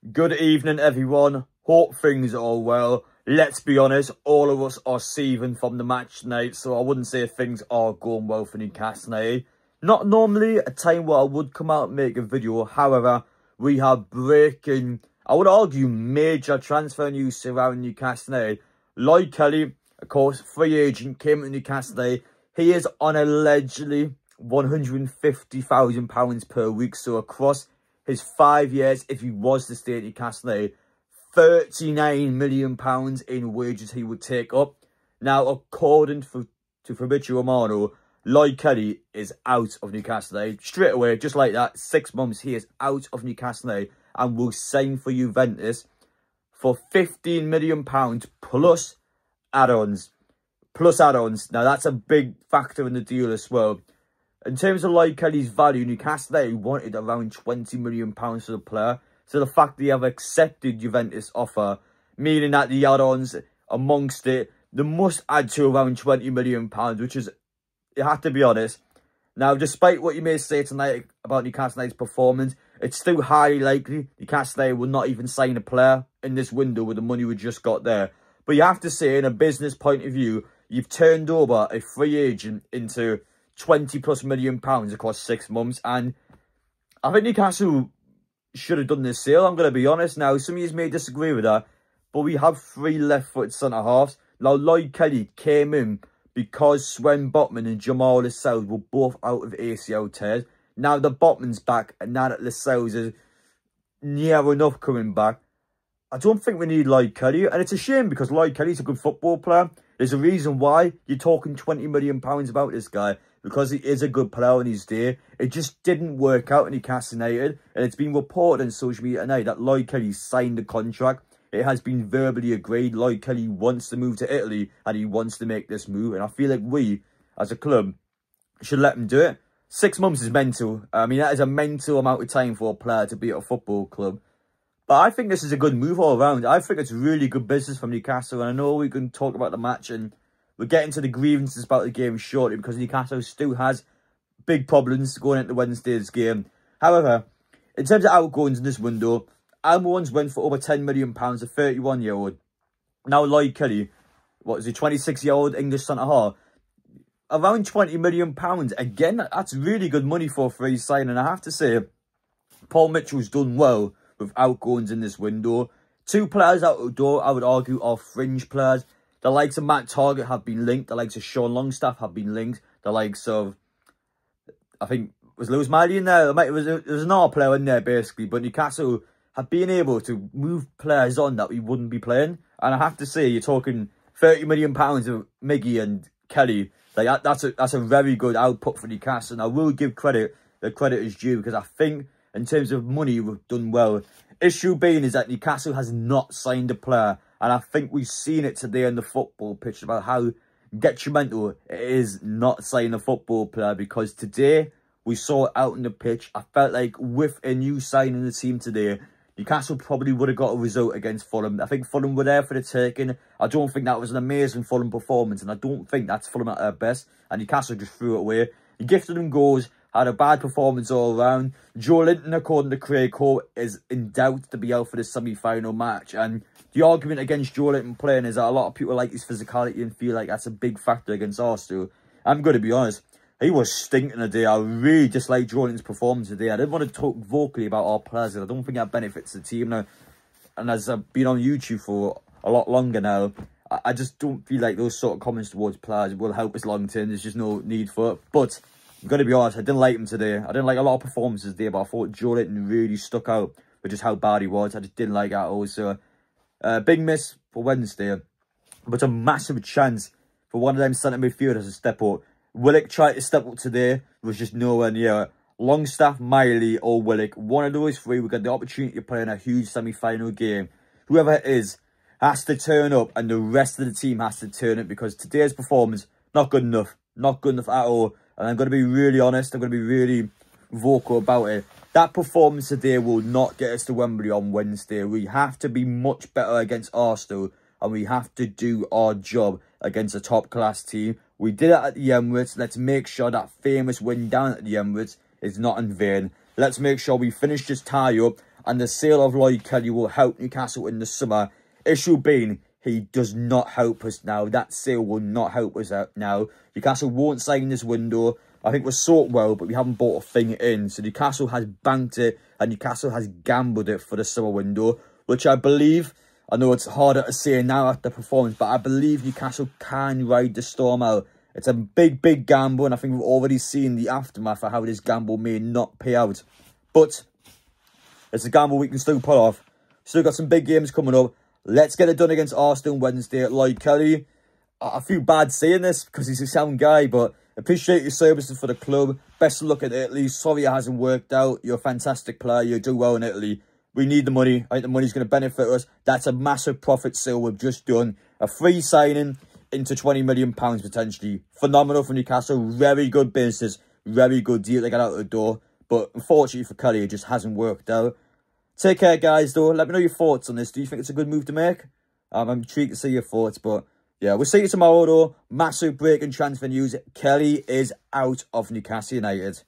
Good evening, everyone. Hope things are well. Let's be honest, all of us are seething from the match tonight, so I wouldn't say things are going well for Newcastle tonight. Not normally a time where I would come out and make a video. However, we have breaking, I would argue, major transfer news surrounding Newcastle tonight. Lloyd, of course, free agent, came to Newcastle tonight. He is on allegedly £150,000 per week, so across his 5 years, if he was to stay at Newcastle, £39 million in wages he would take up. Now, according to Fabrizio Romano, Lloyd Kelly is out of Newcastle straight away, just like that. 6 months, he is out of Newcastle and will sign for Juventus for £15 million plus add-ons. Now, that's a big factor in the deal as well. In terms of Lloyd Kelly's value, Newcastle wanted around £20 million for the player. So the fact they have accepted Juventus' offer, meaning that the add-ons amongst it, they must add to around £20 million, which is, you have to be honest. Now, despite what you may say tonight about Newcastle's performance, it's still highly likely Newcastle will not even sign a player in this window with the money we just got there. But you have to say, in a business point of view, you've turned over a free agent into £20+ million across 6 months, and I think Newcastle should have done this sale. I'm going to be honest. Now, some of you may disagree with that, but we have 3 left-footed centre-halves. Now, Lloyd Kelly came in because Sven Botman and Jamal Lascelles were both out of ACL tears. Now the Botman's back, and now that Lascelles is near enough coming back, I don't think we need Lloyd Kelly, and it's a shame because Lloyd Kelly's a good football player. There's a reason why you're talking £20 million about this guy, because he is a good player on his day. It just didn't work out in Newcastle United, and it's been reported on social media tonight that Lloyd Kelly signed the contract. It has been verbally agreed. Lloyd Kelly wants to move to Italy, and he wants to make this move, and I feel like we, as a club, should let him do it. 6 months is mental. I mean, that is a mental amount of time for a player to be at a football club. But I think this is a good move all around. I think it's really good business from Newcastle, and I know we can talk about the match, and we'll get into the grievances about the game shortly, because Newcastle still has big problems going into Wednesday's game. However, in terms of outgoings in this window, Almiron's went for over £10 million, a 31-year-old. Now Lloyd Kelly, what is he, 26-year-old English centre-half, around £20 million. Again, that's really good money for a free signing. I have to say, Paul Mitchell's done well with outgoings in this window. 2 players out the door, I would argue, are fringe players. The likes of Matt Targett have been linked. The likes of Sean Longstaff have been linked. The likes of, I think, was Lewis Miley in there? There was another player in there, basically. But Newcastle have been able to move players on that we wouldn't be playing. And I have to say, you're talking £30 million of Miggy and Kelly. Like, that's a very good output for Newcastle. And I will give credit, the credit is due, because I think in terms of money, we've done well. Issue being is that Newcastle has not signed a player. And I think we've seen it today on the football pitch about how detrimental it is not signing a football player. Because today, we saw it out on the pitch. I felt like with a new signing in the team today, Newcastle probably would have got a result against Fulham. I think Fulham were there for the taking. I don't think that was an amazing Fulham performance, and I don't think that's Fulham at their best. And Newcastle just threw it away. He gifted them goals, had a bad performance all around. Joe Linton, according to Craig Hope, is in doubt to be out for the semi-final match. And the argument against Joe Linton playing is that a lot of people like his physicality and feel like that's a big factor against Arsenal. I'm going to be honest, he was stinking today. I really disliked Joe Linton's performance today. I didn't want to talk vocally about our players. I don't think that benefits the team now. And as I've been on YouTube for a lot longer now, I just don't feel like those sort of comments towards players will help us long term. There's just no need for it. But I'm going to be honest, I didn't like him today. I didn't like a lot of performances today, but I thought Joe Linton really stuck out with just how bad he was. I just didn't like that also. Big miss for Wednesday, but a massive chance for one of them centre midfielders to step up. Willock tried to step up today, was just nowhere near. Longstaff, Miley or Willock, one of those 3, we got the opportunity to play in a huge semi-final game. Whoever it is has to turn up, and the rest of the team has to turn up, because today's performance, not good enough. Not good enough at all. And I'm going to be really honest, I'm going to be really vocal about it. That performance today will not get us to Wembley on Wednesday. We have to be much better against Arsenal, and we have to do our job against a top-class team. We did it at the Emirates. Let's make sure that famous win down at the Emirates is not in vain. Let's make sure we finish this tie up and the sale of Lloyd Kelly will help Newcastle in the summer. Issue being, he does not help us now. That sale will not help us out now. Newcastle won't sign this window. I think we're sorted well, but we haven't bought a thing in. So Newcastle has banked it, and Newcastle has gambled it for the summer window, which I believe, I know it's harder to say now after performance, but I believe Newcastle can ride the storm out. It's a big, big gamble, and I think we've already seen the aftermath of how this gamble may not pay out. But it's a gamble we can still pull off. Still got some big games coming up. Let's get it done against Arsenal Wednesday at Lloyd Kelly. I feel bad saying this because he's a sound guy, but appreciate your services for the club. Best of luck at Italy. Sorry it hasn't worked out. You're a fantastic player. You do well in Italy. We need the money. I think the money's going to benefit us. That's a massive profit sale we've just done. A free signing into £20 million potentially. Phenomenal for Newcastle. Very good business. Very good deal to get out the door. But unfortunately for Kelly, it just hasn't worked out. Take care, guys, though. Let me know your thoughts on this. Do you think it's a good move to make? I'm intrigued to see your thoughts, but yeah, we'll see you tomorrow, though. Massive break in transfer news. Kelly is out of Newcastle United.